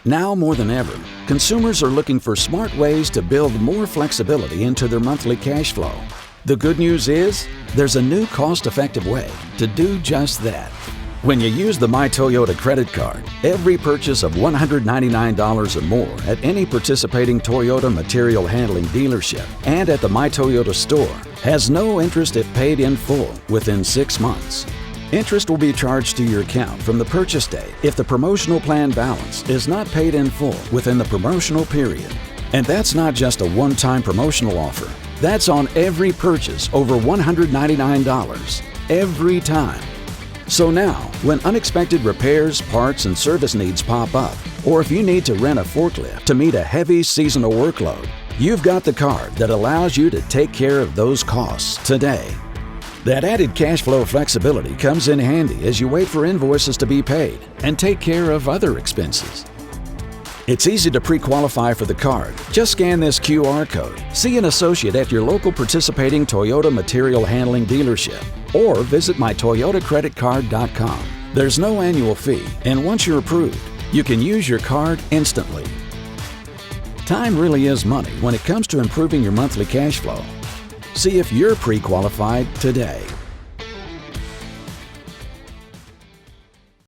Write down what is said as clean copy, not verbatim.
Now more than ever, consumers are looking for smart ways to build more flexibility into their monthly cash flow. The good news is, there's a new cost-effective way to do just that. When you use the MyToyota credit card, every purchase of $199 or more at any participating Toyota material handling dealership and at the MyToyota store has no interest if paid in full within 6 months. Interest will be charged to your account from the purchase date if the promotional plan balance is not paid in full within the promotional period. And that's not just a one-time promotional offer. That's on every purchase over $199, every time. So now, when unexpected repairs, parts, and service needs pop up, or if you need to rent a forklift to meet a heavy seasonal workload, you've got the card that allows you to take care of those costs today. That added cash flow flexibility comes in handy as you wait for invoices to be paid and take care of other expenses. It's easy to pre-qualify for the card. Just scan this QR code, see an associate at your local participating Toyota material handling dealership, or visit MyToyotaCreditCard.com. There's no annual fee, and once you're approved, you can use your card instantly. Time really is money when it comes to improving your monthly cash flow. See if you're pre-qualified today.